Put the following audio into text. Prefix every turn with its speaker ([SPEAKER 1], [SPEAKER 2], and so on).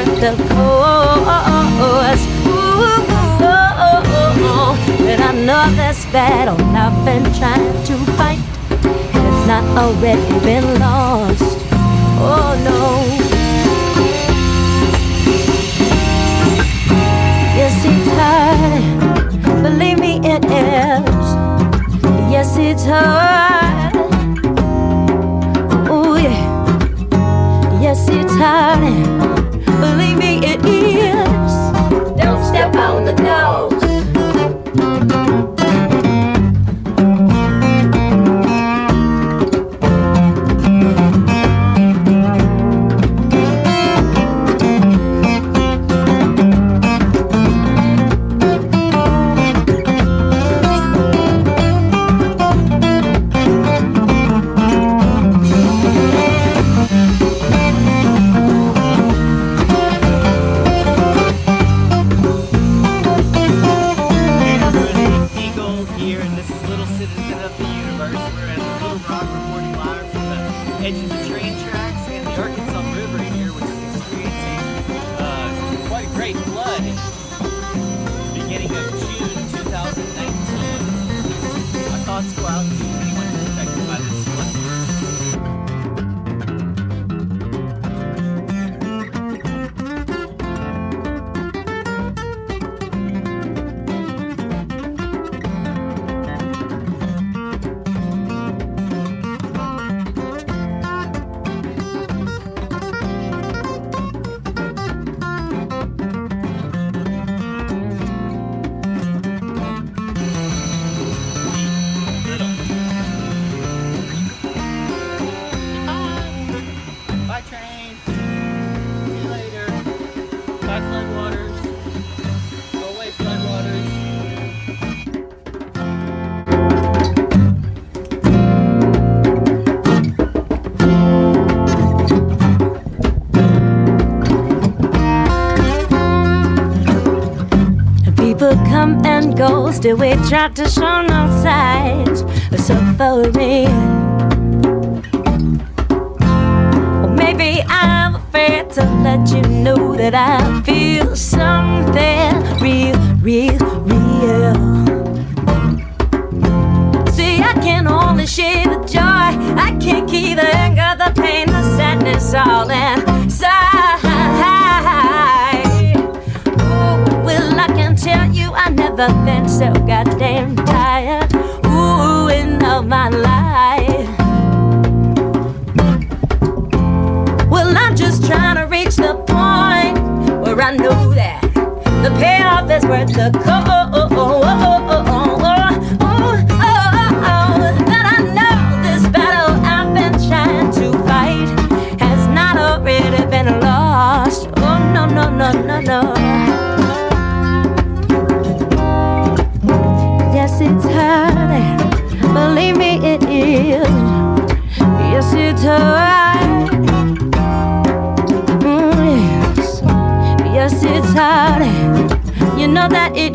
[SPEAKER 1] worth the cost. But I know this battle I've been trying to fight has not already been lost. Oh no. Yes, it's hard. Believe me, it is. Yes, it's hard. Oh yeah. Yes, it's hard. Believe me, it is. Don't step on the nose. Come and go, still we try to show no signs of suffering. Or maybe I'm afraid to let you know that I feel something real, real, real. See, I can only share the joy, I can't keep the anger, the pain, the sadness all inside. Well, I can tell you I never been so goddamn tired, ooh, in all my life. Well, I'm just trying to reach the point where I know that the payoff is worth the cost. That I know this battle I've been trying to fight has not already been lost. Oh, no, no, no, no, no. Yes, it's hard, believe me, it is. Yes, it's hard. Yes, yes, it's hard. You know that it